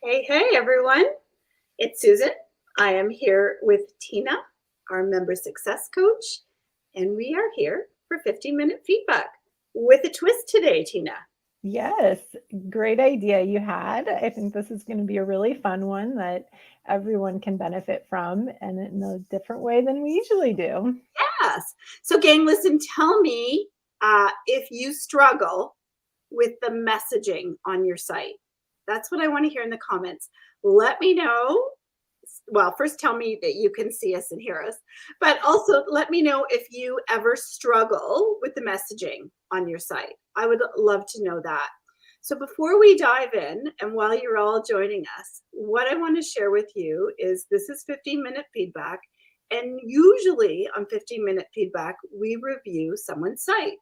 Hey, everyone. It's Susan. I am here with Tina, our member success coach, and we are here for 15-minute feedback with a twist today, Tina. Yes, great idea you had. I think this is going to be a really fun one that everyone can benefit from and in a different way than we usually do. Yes. So, gang, listen, tell me if you struggle with the messaging on your site. That's what I want to hear in the comments. Let me know. Well, first tell me that you can see us and hear us, but also let me know if you ever struggle with the messaging on your site. I would love to know that. So before we dive in, and while you're all joining us, what I want to share with you is this is 15-minute feedback. And usually on 15-minute feedback, we review someone's site.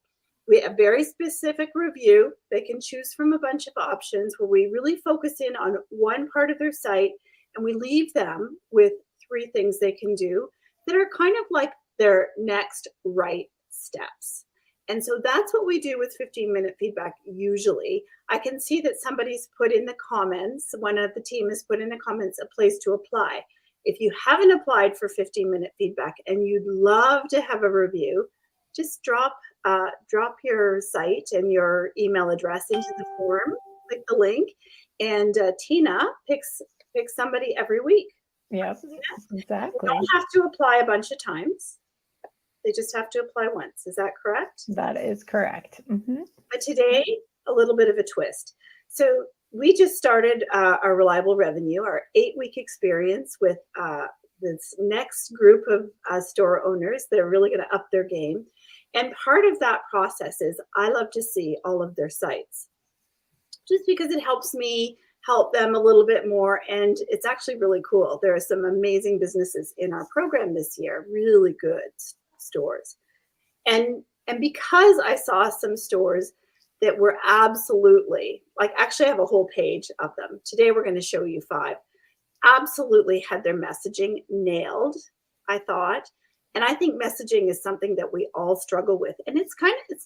We have a very specific review. They can choose from a bunch of options where we really focus in on one part of their site and we leave them with three things they can do that are kind of like their next right steps. And so that's what we do with 15-minute feedback usually. I can see that somebody's put in the comments, one of the team has put in the comments a place to apply. If you haven't applied for 15-minute feedback and you'd love to have a review, just drop your site and your email address into the form, click the link, and Tina picks somebody every week. Yep, They exactly. don't have to apply a bunch of times. They just have to apply once. Is that correct? That is correct. But today, a little bit of a twist. So we just started our Reliable Revenue, our 8-week experience with this next group of store owners that are really going to up their game. And part of that process is I love to see all of their sites just because it helps me help them a little bit more. And it's actually really cool. There are some amazing businesses in our program this year, really good stores. And because I saw some stores that were absolutely, like, actually I have a whole page of them. Today we're going to show you 5. Absolutely had their messaging nailed, I thought. And I think messaging is something that we all struggle with. And it's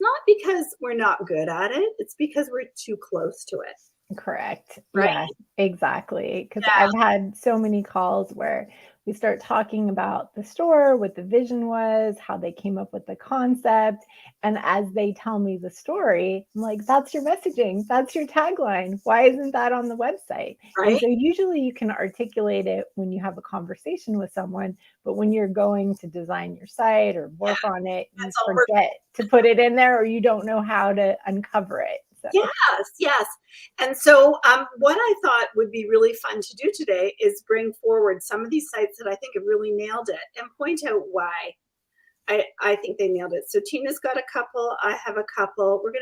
not because we're not good at it. It's because we're too close to it. Correct. Right? Yeah, exactly. Because Yeah. I've had so many calls where we start talking about the store, what the vision was, how they came up with the concept. And as they tell me the story, I'm like, that's your messaging. That's your tagline. Why isn't that on the website? And Right? so usually you can articulate it when you have a conversation with someone, but when you're going to design your site or Yeah. work on it, you That's all we're forget to put it in there or you don't know how to uncover it. So Yes. And so, what I thought would be really fun to do today is bring forward some of these sites that I think have really nailed it and point out why I think they nailed it. So Tina's got a couple. I have a couple. We're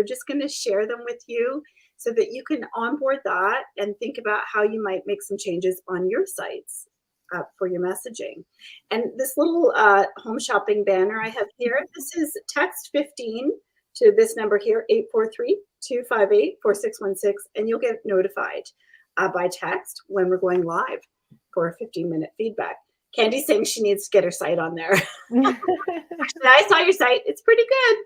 just going to share them with you so that you can onboard that and think about how you might make some changes on your sites for your messaging. And this little home shopping banner I have here, this is text 15 to this number here, 843-258-4616, and you'll get notified by text when we're going live for a 15-minute feedback. Candy's saying she needs to get her site on there. I saw your site. It's pretty good.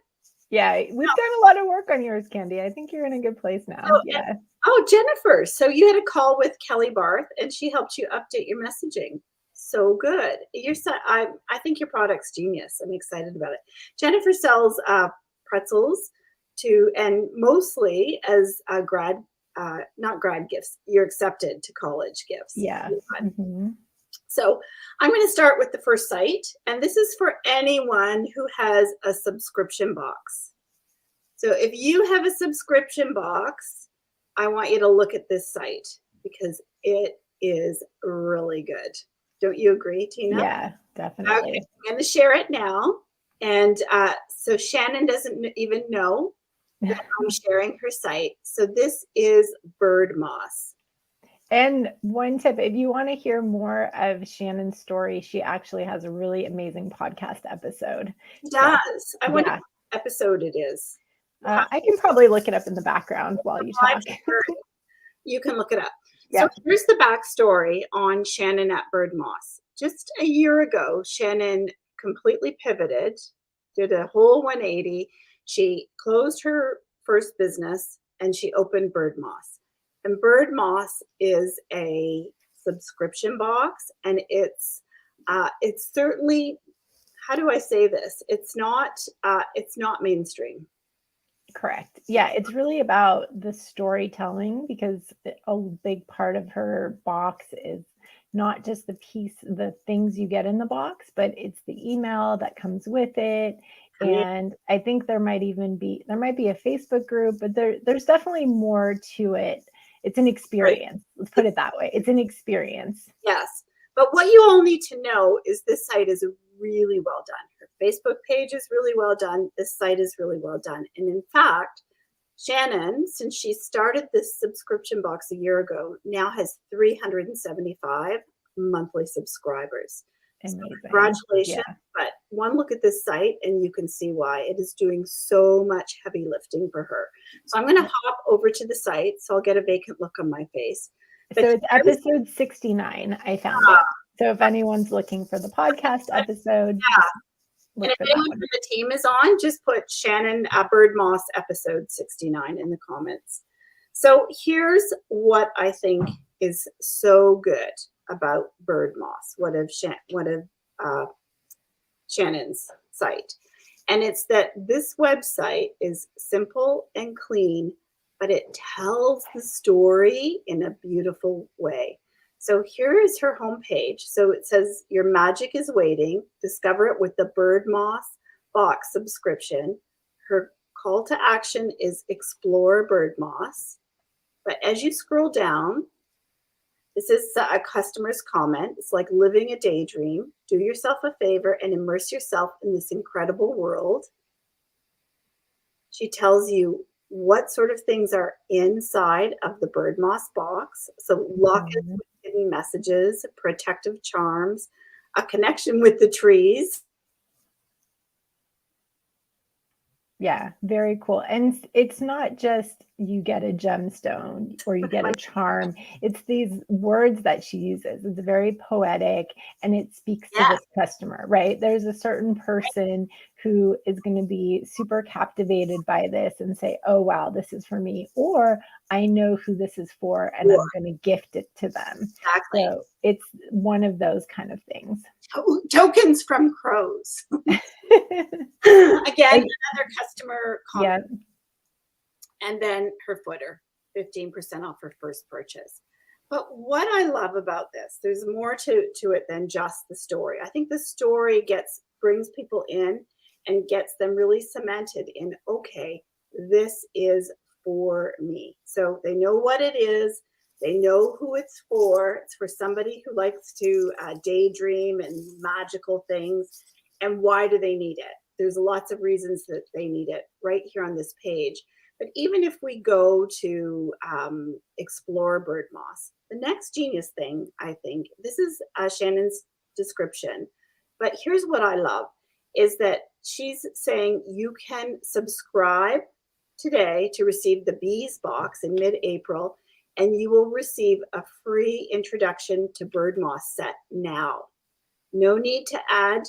Yeah, we've done a lot of work on yours, Candy. I think you're in a good place now. Oh, Yeah. Jennifer. So you had a call with Kelly Barth and she helped you update your messaging. So good. I think your product's genius. I'm excited about it. Jennifer sells pretzels and mostly as not grad gifts. You're accepted to college gifts. Yeah. Mm-hmm. So I'm going to start with the first site, and this is for anyone who has a subscription box. So if you have a subscription box, I want you to look at this site because it is really good. Don't you agree, Tina? Yeah, definitely. Okay, I'm going to share it now. And so Shannon doesn't even know that I'm sharing her site. So this is Bird Moss. And one tip, if you want to hear more of Shannon's story, she actually has a really amazing podcast episode. She does. I wonder what episode it is. I can probably look it up in the background while you talk. You can look it up. So here's the backstory on Shannon at Bird Moss. Just a year ago, Shannon completely pivoted, did a whole 180. She closed her first business and she opened Bird Moss. And Bird Moss is a subscription box, and it's certainly, how do I say this? It's not mainstream. Correct. Yeah, it's really about the storytelling, because a big part of her box is not just the things you get in the box, but it's the email that comes with it. And I think there might be a Facebook group, but there's definitely more to it. It's an experience. Let's put it that way. It's an experience. Yes. But what you all need to know is this site is really well done. Her Facebook page is really well done. This site is really well done. And in fact, Shannon, since she started this subscription box a year ago, now has 375 monthly subscribers. So congratulations. Yeah. But one look at this site and you can see why. It is doing so much heavy lifting for her. So I'm going to hop over to the site, so I'll get a vacant look on my face. But so it's episode 69. I found it. So if anyone's looking for the podcast episode, and if anyone from the team is on, just put Shannon Bird Moss episode 69 in the comments. So here's what I think is so good about Bird Moss, one of Shannon's site. And it's that this website is simple and clean, but it tells the story in a beautiful way. So here is her homepage. So it says, your magic is waiting. Discover it with the Bird Moss box subscription. Her call to action is explore Bird Moss. But as you scroll down, this is a customer's comment. It's like living a daydream. Do yourself a favor and immerse yourself in this incredible world. She tells you what sort of things are inside of the Bird Moss box. So lockets with hidden messages, protective charms, a connection with the trees. Yeah, very cool. And it's not just you get a gemstone or you get a charm. It's these words that she uses. It's very poetic, and it speaks to this customer, right? There's a certain person who is going to be super captivated by this and say, oh, wow, this is for me. Or I know who this is for, and I'm going to gift it to them. Exactly. So it's one of those kind of things. Tokens from crows. Again, another customer comment. Yeah. And then her footer, 15% off her first purchase. But what I love about this, there's more to it than just the story. I think the story brings people in and gets them really cemented in, okay, this is for me. So they know what it is. They know who it's for. It's for somebody who likes to daydream and magical things. And why do they need it? There's lots of reasons that they need it right here on this page. But even if we go to explore Bird Moss, the next genius thing, I think, this is Shannon's description, but here's what I love, is that she's saying you can subscribe today to receive the Bees box in mid-April, and you will receive a free introduction to Bird Moss set now. No need to add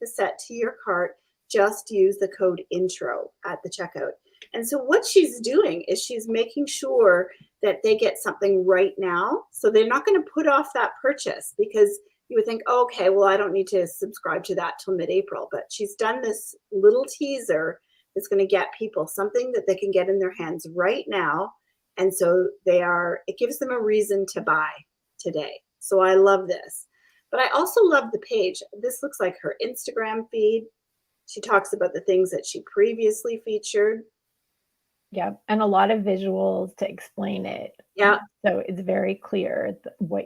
the set to your cart. Just use the code INTRO at the checkout. And so what she's doing is she's making sure that they get something right now. So they're not going to put off that purchase, because you would think, oh, okay, well, I don't need to subscribe to that till mid-April. But she's done this little teaser that's going to get people something that they can get in their hands right now. And so it gives them a reason to buy today. So I love this. But I also love the page. This looks like her Instagram feed. She talks about the things that she previously featured. Yeah, and a lot of visuals to explain it. Yeah. So it's very clear what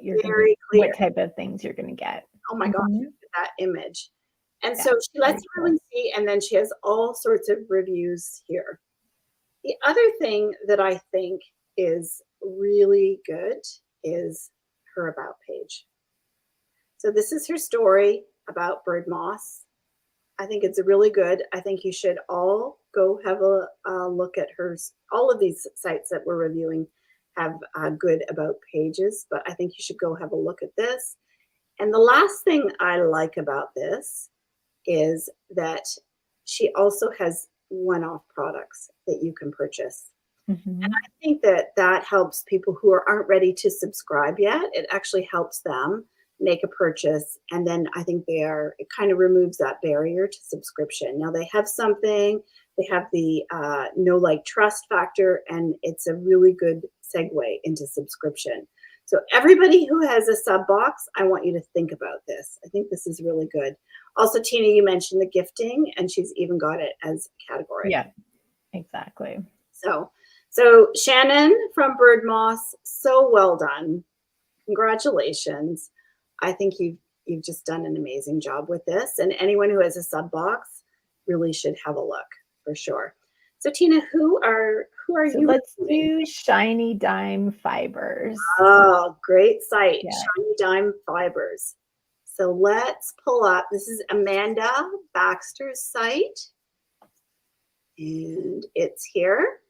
type of things you're going to get. Oh my gosh, look at that image. And so she lets everyone see, and then she has all sorts of reviews here. The other thing that I think is really good is her about page. So this is her story about Bird Moss. I think it's really good. I think you should all go have a look at hers. All of these sites that we're reviewing have good about pages, but I think you should go have a look at this. And the last thing I like about this is that she also has one-off products that you can purchase. Mhm. I think that that helps people who aren't ready to subscribe yet. It actually helps them make a purchase. And then I think it kind of removes that barrier to subscription. Now they have something, they have the know, like, trust factor, and it's a really good segue into subscription. So everybody who has a sub box, I want you to think about this. I think this is really good. Also, Tina, you mentioned the gifting, and she's even got it as a category. Yeah, exactly. So Shannon from Bird Moss, so well done. Congratulations. I think you've just done an amazing job with this. And anyone who has a sub box really should have a look for sure. So Tina, who are So you let's reviewing? do Shiny Dime Fibers. Oh, great site. Yeah. Shiny Dime Fibers. So let's pull up. This is Amanda Baxter's site. And it's here.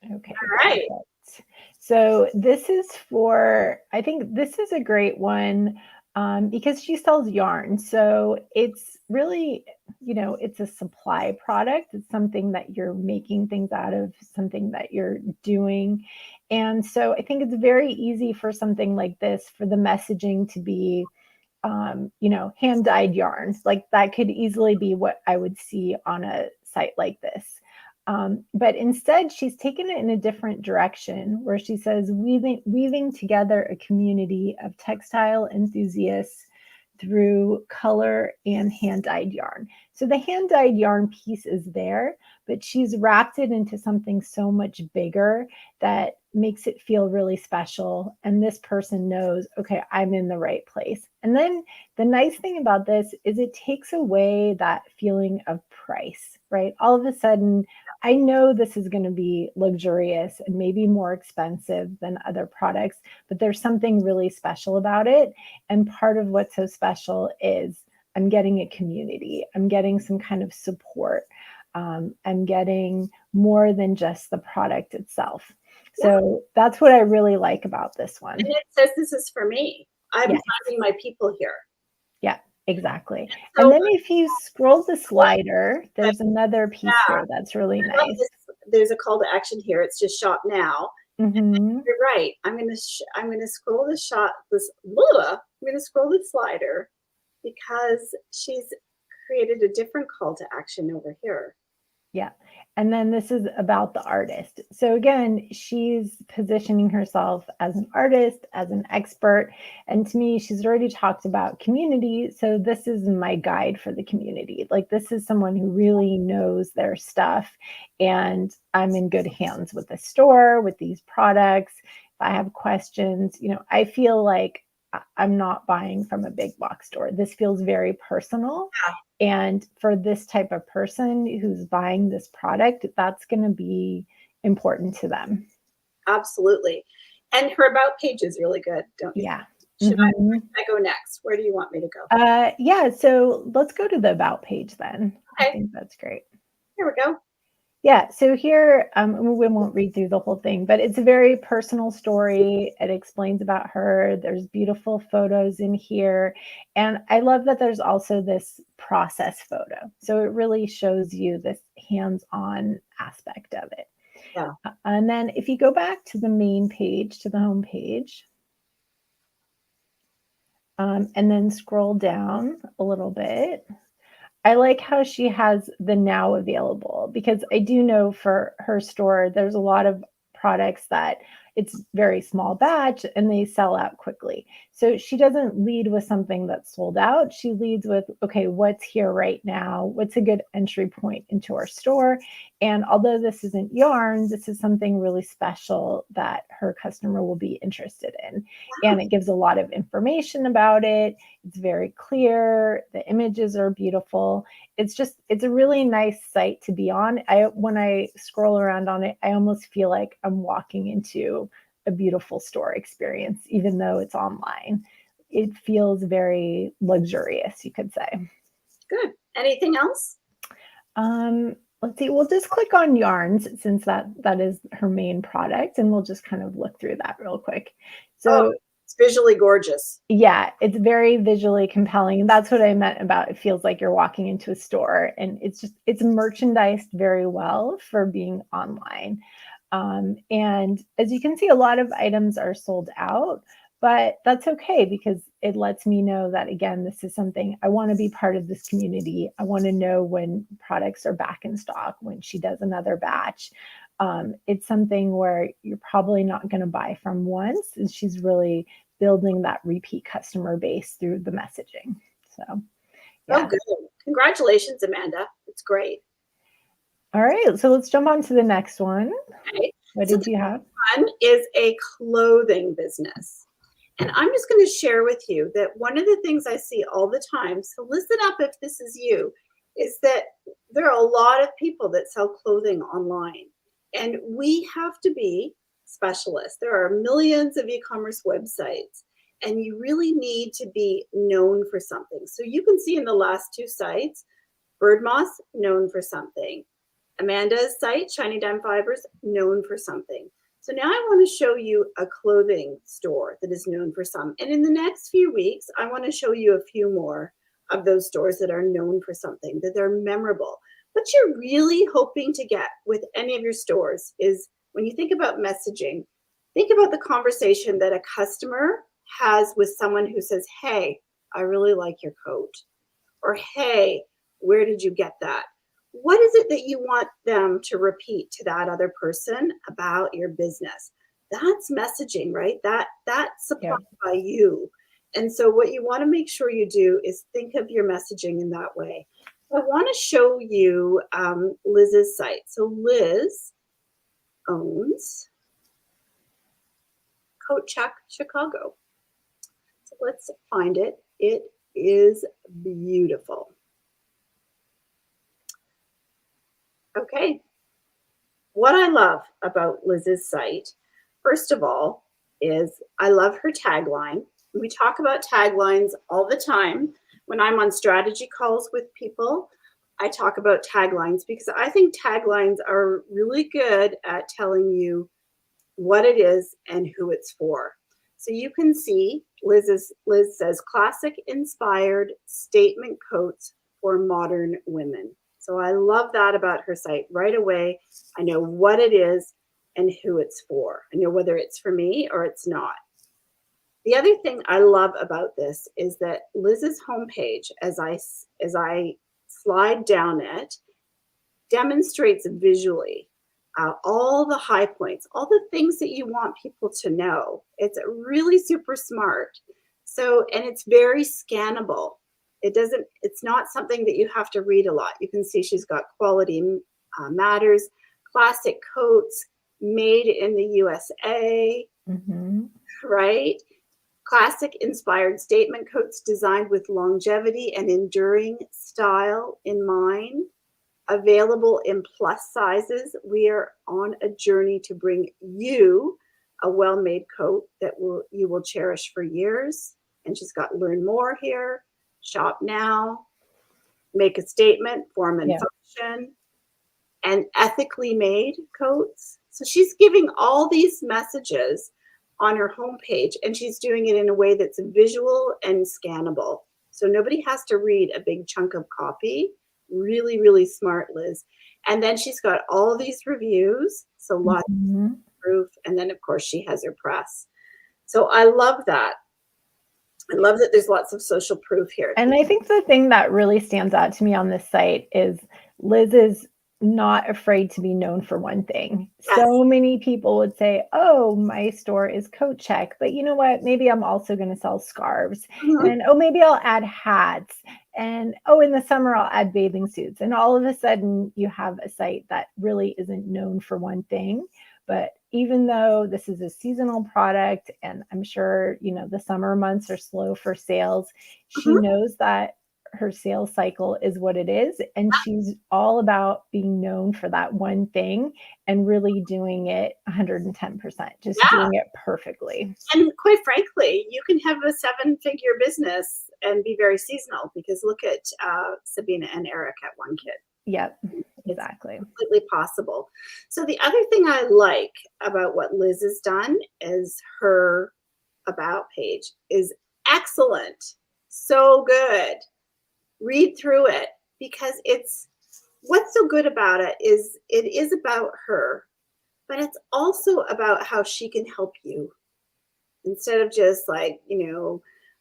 Okay. All right. Perfect. So this is I think this is a great one because she sells yarn. So it's really, it's a supply product. It's something that you're making things out of, something that you're doing. And so I think it's very easy for something like this for the messaging to be, hand dyed yarn. Like that could easily be what I would see on a site like this. But instead, she's taken it in a different direction where she says, weaving together a community of textile enthusiasts through color and hand dyed yarn. So the hand dyed yarn piece is there, but she's wrapped it into something so much bigger that makes it feel really special. And this person knows, okay, I'm in the right place. And then the nice thing about this is it takes away that feeling of price, right? All of a sudden, I know this is going to be luxurious and maybe more expensive than other products, but there's something really special about it. And part of what's so special is I'm getting a community, I'm getting some kind of support. I'm getting more than just the product itself. So that's what I really like about this one. And it says this is for me. I'm Yes. finding my people here. Yeah, exactly. So And then if you scroll the slider, there's another piece here that's really I love nice. this. There's a call to action here. It's just shop now. Mhm. You're right. I'm gonna scroll the shot. I'm gonna scroll the slider because she's created a different call to action over here. Yeah. And then this is about the artist. So again, she's positioning herself as an artist, as an expert. And to me, she's already talked about community. So this is my guide for the community. Like this is someone who really knows their stuff. And I'm in good hands with the store, with these products. If I have questions, I feel like I'm not buying from a big box store. This feels very personal. And for this type of person who's buying this product, that's going to be important to them. Absolutely. And her about page is really good, don't you? Yeah. Should Mhm. I go next? Where do you want me to go? Yeah. So let's go to the about page then. I Okay, think that's great. here we go. Yeah. So here, we won't read through the whole thing, but it's a very personal story. It explains about her. There's beautiful photos in here. And I love that there's also this process photo. So it really shows you this hands-on aspect of it. Yeah. And then if you go back to the main page, to the home page, and then scroll down a little bit, I like how she has the now available because I do know for her store, there's a lot of products that it's very small batch and they sell out quickly. So she doesn't lead with something that's sold out. She leads with, okay, what's here right now? What's a good entry point into our store? And although this isn't yarn, this is something really special that her customer will be interested in. And it gives a lot of information about it. It's very clear. The images are beautiful. It's a really nice site to be on. When I scroll around on it, I almost feel like I'm walking into a beautiful store experience, even though it's online. It feels very luxurious, you could say. Good. Anything else? Let's see. We'll just click on yarns since that is her main product, and we'll just kind of look through that real quick. Oh, So It's visually gorgeous. Yeah, it's very visually compelling. That's what I meant about it feels like you're walking into a store, and it's merchandised very well for being online. And as you can see, a lot of items are sold out, but that's okay because it lets me know that again, this is something I want to be part of this community. I want to know when products are back in stock, when she does another batch. It's something where you're probably not going to buy from once, and she's really building that repeat customer base through the messaging. So, Oh, yeah. good. Congratulations, Amanda. It's great. All right. So let's jump on to the next one. Okay. What So did you have? one is a clothing business. And I'm just going to share with you that one of the things I see all the time, so listen up if this is you, is that there are a lot of people that sell clothing online. And we have to be specialists. There are millions of e-commerce websites, and you really need to be known for something. So you can see in the last two sites, Bird Moss, known for something. Amanda's site, Shiny Dime Fibers, known for something. So now I want to show you a clothing store that is known for some. And in the next few weeks, I want to show you a few more of those stores that are known for something, that they're memorable. What you're really hoping to get with any of your stores is when you think about messaging, think about the conversation that a customer has with someone who says, hey, I really like your coat. Or, hey, where did you get that? What is it that you want them to repeat to that other person about your business? That's messaging, right? That's supplied by you. And so what you want to make sure you do is think of your messaging in that way. I want to show you Liz's site. So Liz owns Coat Check Chicago. So let's find it. It is beautiful. Okay. What I love about Liz's site, first of all, is I love her tagline. We talk about taglines all the time. When I'm on strategy calls with people, I talk about taglines because I think taglines are really good at telling you what it is and who it's for. So you can see Liz says classic inspired statement coats for modern women. So I love that about her site. Right away, I know what it is and who it's for. I know whether it's for me or it's not. The other thing I love about this is that Liz's homepage, as I slide down it, demonstrates visually all the high points, all the things that you want people to know. It's really super smart. So, and it's very scannable. It's not something that you have to read a lot. You can see she's got quality matters, classic coats made in the USA, right? Classic inspired statement coats designed with longevity and enduring style in mind. Available in plus sizes. We are on a journey to bring you a well-made coat that you will cherish for years. And she's got learn more here, shop now, make a statement, form and function, and ethically made coats. So she's giving all these messages on her homepage, and she's doing it in a way that's visual and scannable. So nobody has to read a big chunk of copy. Really, really smart, Liz. And then she's got all these reviews, so lots of proof. And then, of course, she has her press. So I love that. I love that there's lots of social proof here. And I think the thing that really stands out to me on this site is Liz is not afraid to be known for one thing. Yes. So many people would say, oh, my store is Coat Check, but you know what? Maybe I'm also going to sell scarves. And oh, maybe I'll add hats. And oh, in the summer, I'll add bathing suits. And all of a sudden, you have a site that really isn't known for one thing. But even though this is a seasonal product, and I'm sure, you know, the summer months are slow for sales, she knows that her sales cycle is what it is. And she's all about being known for that one thing and really doing it 110%, just doing it perfectly. And quite frankly, you can have a 7-figure business and be very seasonal, because look at Sabina and Eric at One Kid. Yep, exactly. It's completely possible. So the other thing I like about what Liz has done is her about page is excellent. So good. Read through it because what's so good about it is about her, but it's also about how she can help you instead of just like,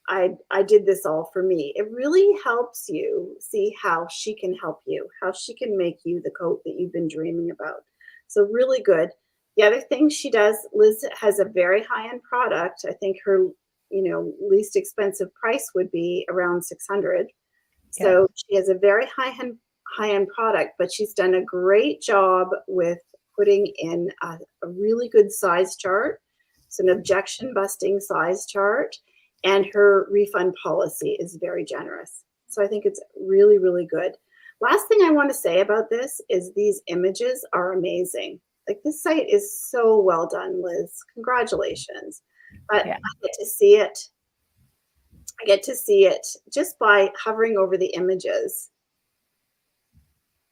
I did this all for me. It really helps you see how she can help you, how she can make you the coat that you've been dreaming about. So really good. The other thing she does, Liz has a very high-end product. I think her, least expensive price would be around 600. Yeah. So she has a very high-end product, but she's done a great job with putting in a really good size chart. It's an objection busting size chart, and her refund policy is very generous. So I think it's really, really good. Last thing I want to say about this is these images are amazing. Like, this site is so well done, Liz. Congratulations. But Yeah. I get to see it. I get to see it just by hovering over the images.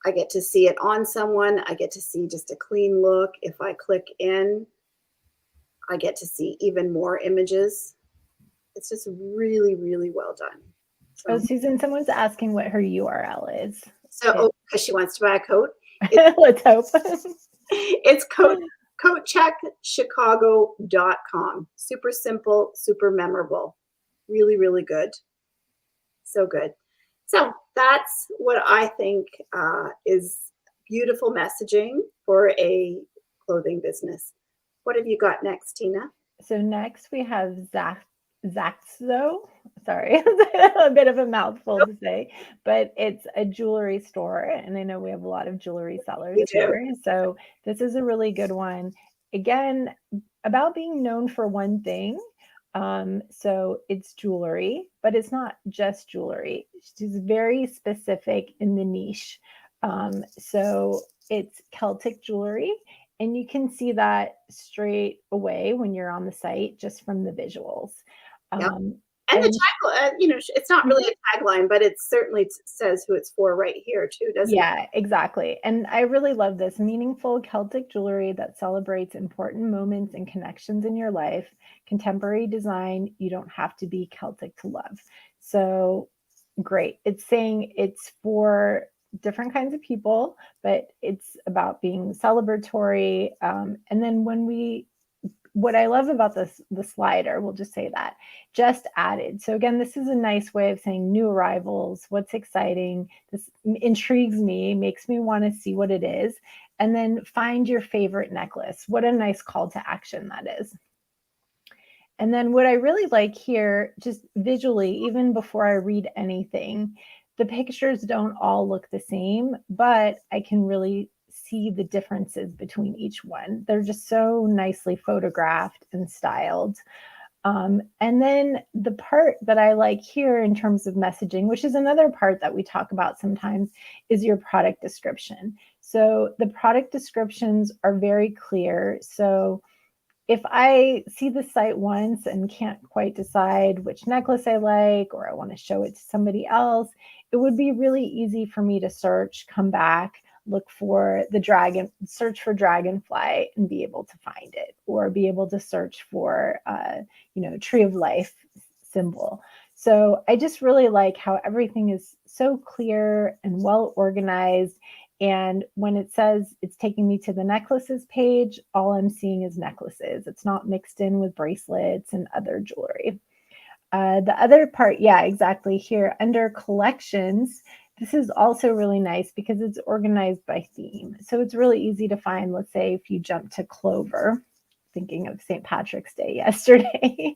I get to see it on someone. I get to see just a clean look. If I click in, I get to see even more images. It's just really, really well done. Oh, Susan, someone's asking what her URL is. So, because she wants to buy a coat. Let's hope. It's coatcheckchicago.com. Super simple, super memorable. Really, really good. So good. So that's what I think is beautiful messaging for a clothing business. What have you got next, Tina? So next we have Zaxo. Sorry, a bit of a mouthful to say, but it's a jewelry store, and I know we have a lot of jewelry sellers here. So this is a really good one. Again, about being known for one thing. So it's jewelry, but it's not just jewelry. She's very specific in the niche. So it's Celtic jewelry, and you can see that straight away when you're on the site just from the visuals. Yep. And the tagline, it's not really a tagline, but it certainly says who it's for right here too, doesn't it? Yeah, exactly. And I really love this meaningful Celtic jewelry that celebrates important moments and connections in your life. Contemporary design, you don't have to be Celtic to love. So great. It's saying it's for different kinds of people, but it's about being celebratory. And then what I love about the slider, we'll just say that, just added. So again, this is a nice way of saying new arrivals, what's exciting. This intrigues me, makes me want to see what it is. And then find your favorite necklace. What a nice call to action that is. And then what I really like here, just visually, even before I read anything, the pictures don't all look the same, but I can really see the differences between each one. They're just so nicely photographed and styled. And then the part that I like here in terms of messaging, which is another part that we talk about sometimes, is your product description. So the product descriptions are very clear. So if I see the site once and can't quite decide which necklace I like, or I want to show it to somebody else, it would be really easy for me to search, come back, look for search for dragonfly and be able to find it, or be able to search for, tree of life symbol. So I just really like how everything is so clear and well organized. And when it says it's taking me to the necklaces page, all I'm seeing is necklaces. It's not mixed in with bracelets and other jewelry. The other part, yeah, exactly, here under collections, this is also really nice because it's organized by theme. So it's really easy to find, let's say if you jump to Clover, thinking of St. Patrick's Day yesterday,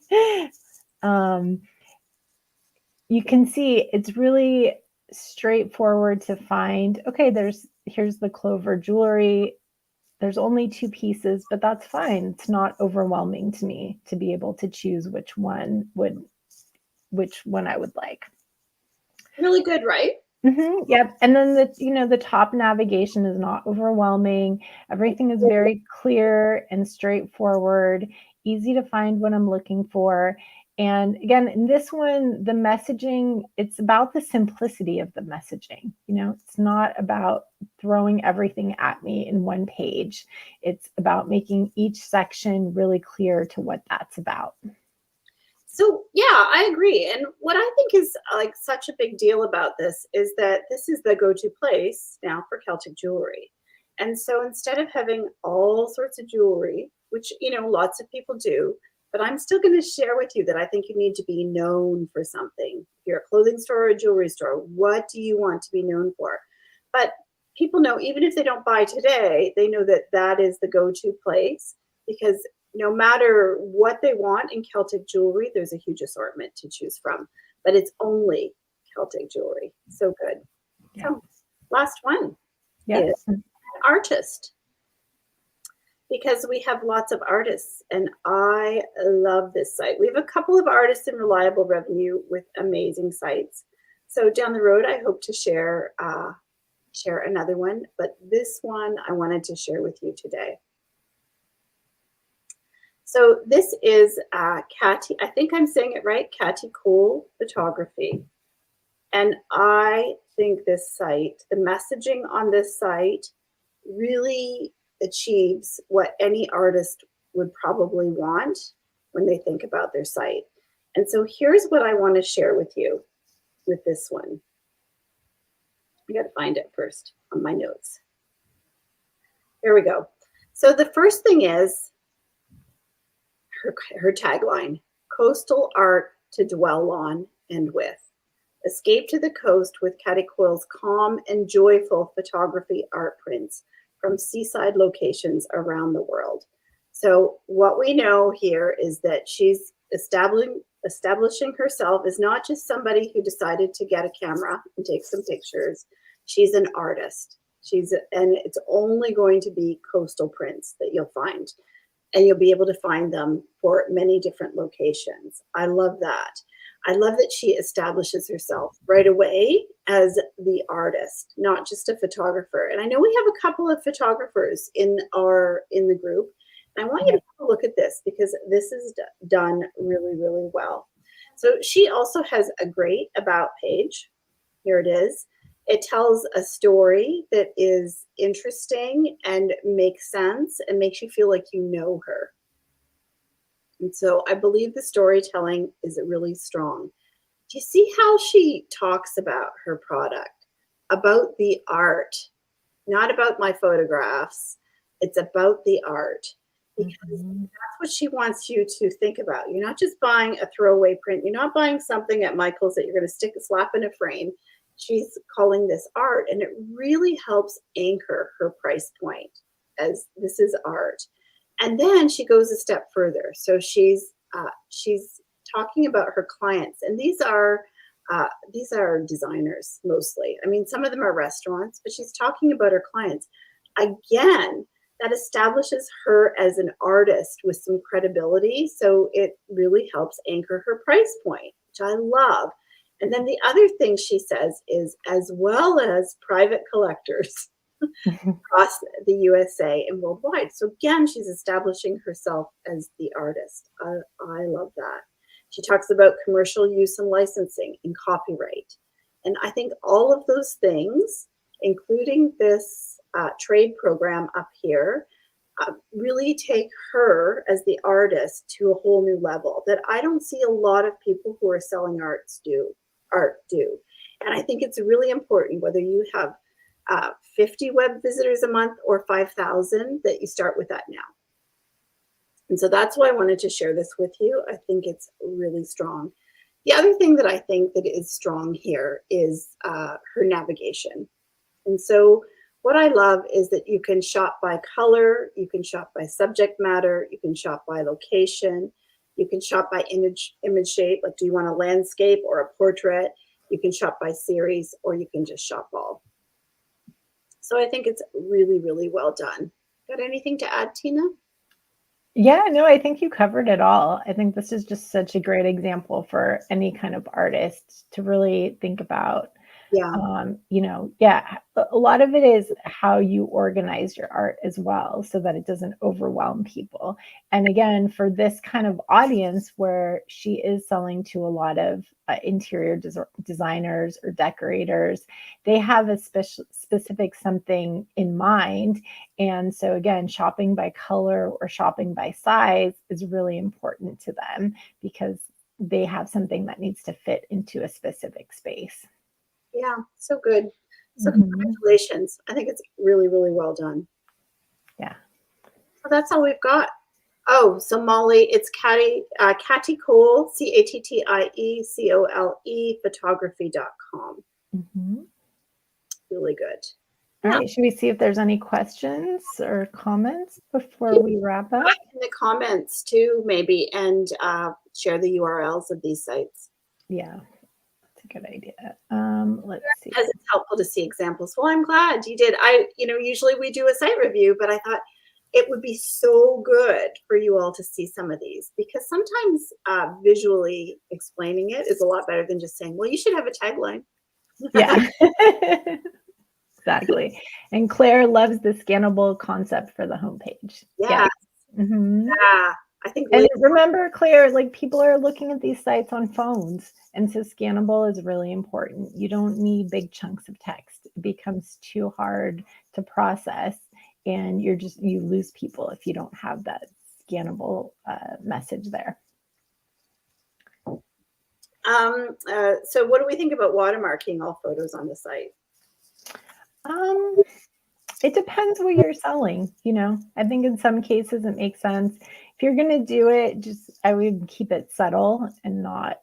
you can see it's really straightforward to find, okay, here's the Clover jewelry. There's only 2 pieces, but that's fine. It's not overwhelming to me to be able to choose which one I would like. Really good, right? Mm-hmm, yep. And then the top navigation is not overwhelming. Everything is very clear and straightforward, easy to find what I'm looking for. And again, in this one, the messaging, it's about the simplicity of the messaging. It's not about throwing everything at me in one page. It's about making each section really clear to what that's about. So yeah, I agree. And what I think is like such a big deal about this is that this is the go-to place now for Celtic jewelry. And so instead of having all sorts of jewelry, which lots of people do, but I'm still going to share with you that I think you need to be known for something. If you're a clothing store or a jewelry store, what do you want to be known for? But people know, even if they don't buy today, they know that that is the go-to place because no matter what they want in Celtic jewelry, there's a huge assortment to choose from, but it's only Celtic jewelry. So good. Yeah. So last one Yes. is an artist, because we have lots of artists and I love this site. We have a couple of artists in Reliable Revenue with amazing sites. So down the road, I hope to share another one, but this one I wanted to share with you today. So this is Catty, I think I'm saying it right, Catty Cole Photography. And I think this site, the messaging on this site really achieves what any artist would probably want when they think about their site. And so here's what I want to share with you with this one. I got to find it first on my notes. There we go. So the first thing is her tagline, coastal art to dwell on and with. Escape to the coast with Catty Cole's calm and joyful photography art prints from seaside locations around the world. So what we know here is that she's establishing herself as not just somebody who decided to get a camera and take some pictures. She's an artist. And it's only going to be coastal prints that you'll find. And you'll be able to find them for many different locations. I love that. I love that she establishes herself right away as the artist, not just a photographer. And I know we have a couple of photographers in the group. And I want you to take a look at this because this is done really, really well. So she also has a great about page. Here it is. It tells a story that is interesting and makes sense and makes you feel like you know her. And so I believe the storytelling is really strong. Do you see how she talks about her product, about the art, not about my photographs? It's about the art because that's what she wants you to think about. You're not just buying a throwaway print. You're not buying something at Michael's that you're going to slap in a frame. She's calling this art, and it really helps anchor her price point as this is art. And then she goes a step further. So she's talking about her clients, and these are designers mostly. I mean, some of them are restaurants, but she's talking about her clients. Again, that establishes her as an artist with some credibility. So it really helps anchor her price point, which I love. And then the other thing she says is, as well as private collectors across the USA and worldwide. So again, she's establishing herself as the artist. I love that. She talks about commercial use and licensing and copyright. And I think all of those things, including this trade program up here, really take her as the artist to a whole new level that I don't see a lot of people who are selling art do. And I think it's really important, whether you have 50 web visitors a month or 5,000, that you start with that now. And so that's why I wanted to share this with you. I think it's really strong. The other thing that I think that is strong here is her navigation. And so what I love is that you can shop by color, you can shop by subject matter, you can shop by location, you can shop by image shape, like do you want a landscape or a portrait? You can shop by series, or you can just shop all. So I think it's really, really well done. Got anything to add, Tina? Yeah, no, I think you covered it all. I think this is just such a great example for any kind of artist to really think about. Yeah. A lot of it is how you organize your art as well so that it doesn't overwhelm people. And again, for this kind of audience where she is selling to a lot of interior designers or decorators, they have a specific something in mind. And so again, shopping by color or shopping by size is really important to them because they have something that needs to fit into a specific space. Yeah, so good. So Mhm. congratulations. I think it's really, really well done. Yeah. So that's all we've got. Oh, so Molly, it's Cattie Cole, CATTIECOLE, photography.com. Mhm. Really good. All Yeah. right. Should we see if there's any questions or comments before we wrap up? In the comments too, maybe, and share the URLs of these sites. Yeah, that's a good idea. Let's see. As it's helpful to see examples. Well, I'm glad you did. Usually we do a site review, but I thought it would be so good for you all to see some of these, because sometimes visually explaining it is a lot better than just saying, well, you should have a tagline. Yeah. Exactly. And Claire loves the scannable concept for the homepage. Yeah. Mhm. Yeah. I think And remember, Claire, like people are looking at these sites on phones, and so scannable is really important. You don't need big chunks of text. It becomes too hard to process, and you lose people if you don't have that scannable message there. So what do we think about watermarking all photos on the site? It depends what you're selling. I think in some cases it makes sense. If you're going to do it, I would keep it subtle and not,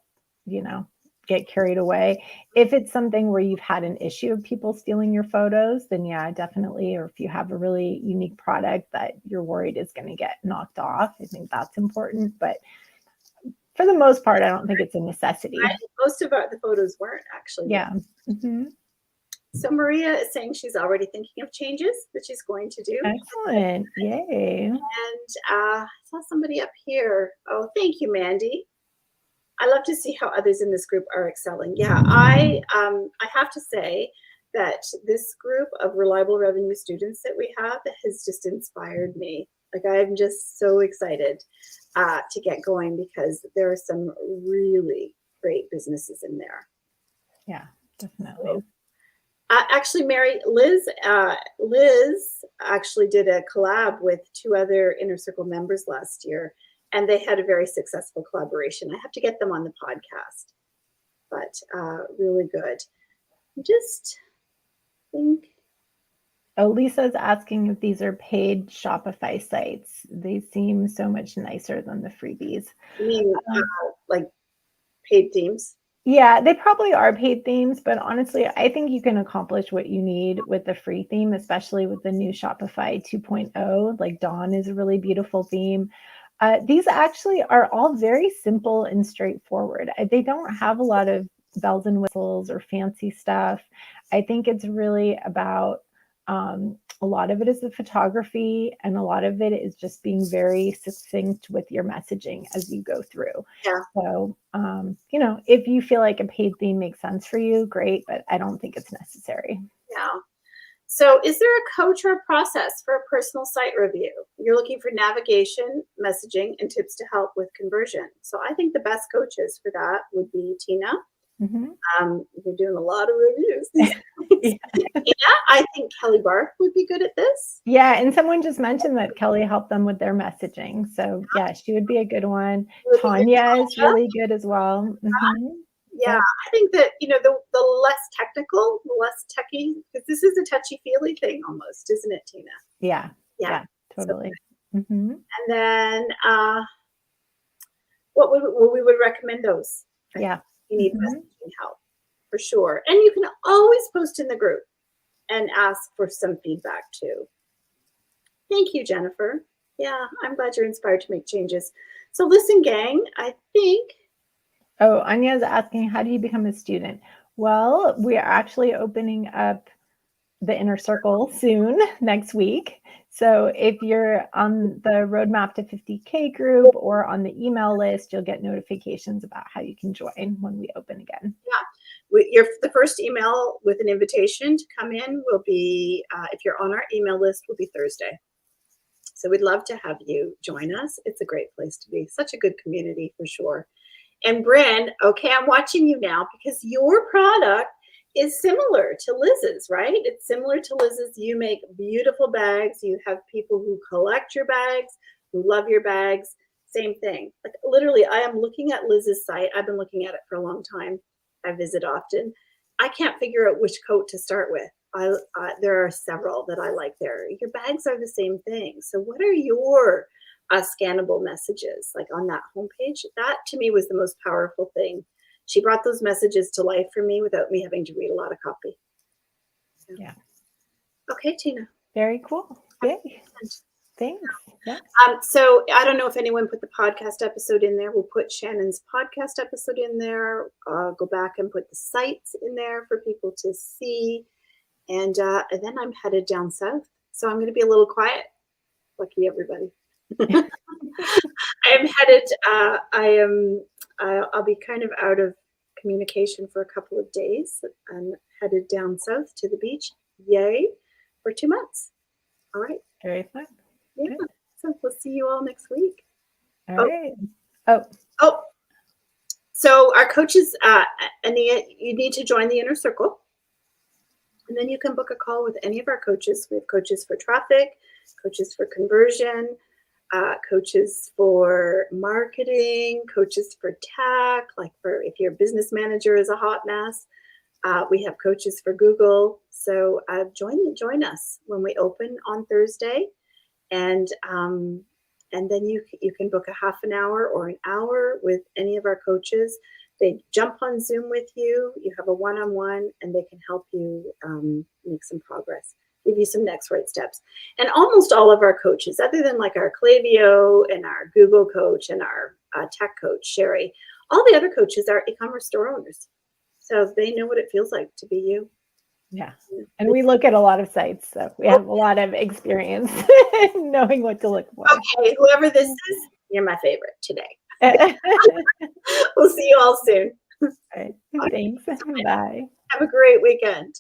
get carried away. If it's something where you've had an issue of people stealing your photos, then yeah, definitely. Or if you have a really unique product that you're worried is going to get knocked off, I think that's important. But for the most part, I don't think it's a necessity. Most of the photos weren't actually. Yeah. Mm-hmm. So Maria is saying she's already thinking of changes that she's going to do. Excellent. Yay. And I saw somebody up here. Oh, thank you, Mandy. I love to see how others in this group are excelling. Yeah, I have to say that this group of reliable revenue students that we have has just inspired me. Like, I'm just so excited to get going, because there are some really great businesses in there. Yeah, definitely. So, actually, Liz actually did a collab with 2 other Inner Circle members last year, and they had a very successful collaboration. I have to get them on the podcast, but really good. Just think. Oh, Lisa's asking if these are paid Shopify sites. They seem so much nicer than the freebies. You mean like paid themes? Yeah, they probably are paid themes, but honestly, I think you can accomplish what you need with the free theme, especially with the new Shopify 2.0. Like Dawn is a really beautiful theme. These actually are all very simple and straightforward. They don't have a lot of bells and whistles or fancy stuff. I think it's really about a lot of it is the photography, and a lot of it is just being very succinct with your messaging as you go through. Yeah. So, if you feel like a paid theme makes sense for you, great, but I don't think it's necessary. Yeah. So is there a coach or a process for a personal site review? You're looking for navigation, messaging, and tips to help with conversion. So I think the best coaches for that would be Tina. Mm-hmm. You're doing a lot of reviews. Yeah, I think Kelly Barth would be good at this. Yeah, and someone just mentioned that Kelly helped them with their messaging. So yeah, she would be a good one. Tanya is really good as well. Mm-hmm. Yeah, I think that, the less technical, the less techy, because this is a touchy-feely thing almost, isn't it, Tina? Yeah, totally. So, mm-hmm. And then we would recommend those. Yeah. You need messaging help for sure. And you can always post in the group and ask for some feedback too. Thank you, Jennifer. Yeah, I'm glad you're inspired to make changes. So listen, gang, I think. Oh, Anya's asking, how do you become a student? Well, we are actually opening up the Inner Circle soon, next week. So if you're on the Roadmap to 50K group or on the email list, you'll get notifications about how you can join when we open again. Yeah. The first email with an invitation to come in will be, if you're on our email list, will be Thursday. So we'd love to have you join us. It's a great place to be. Such a good community for sure. And Bryn, okay, I'm watching you now, because your product is similar to Liz's, right? It's similar to Liz's. You make beautiful bags. You have people who collect your bags, who love your bags. same thing. Like literally, I am looking at Liz's site. I've been looking at it for a long time. I visit often. I can't figure out which coat to start with. There are several that I like there. Your bags are the same thing. So what are your scannable messages like on that homepage? That to me was the most powerful thing. She brought those messages to life for me without me having to read a lot of copy. So. Yeah. Okay, Tina. Very cool. Yay. Thanks. Yeah. So I don't know if anyone put the podcast episode in there. We'll put Shannon's podcast episode in there. Go back and put the sites in there for people to see. And then I'm headed down south. So I'm going to be a little quiet. Lucky everybody. I am headed. I'll be kind of out of communication for a couple of days. I'm headed down south to the beach. Yay. For 2 months. All right. Very fun. Yeah. Good. So we'll see you all next week. All right. Oh. So our coaches, Ania, you need to join the inner circle. And then you can book a call with any of our coaches. We have coaches for traffic, coaches for conversion, coaches for marketing, coaches for tech, like for if your business manager is a hot mess. We have coaches for Google. So join us when we open on Thursday. And then you can book a half an hour or an hour with any of our coaches. They jump on Zoom with you. You have a one-on-one, and they can help you make some progress, give you some next right steps. And almost all of our coaches, other than like our Klaviyo and our Google coach and our tech coach, Sherry, all the other coaches are e-commerce store owners. So they know what it feels like to be you. Yeah. And we look at a lot of sites, so we have a lot of experience knowing what to look for. Okay, whoever this is, you're my favorite today. We'll see you all soon. Right. Thanks. Bye. Have a great weekend.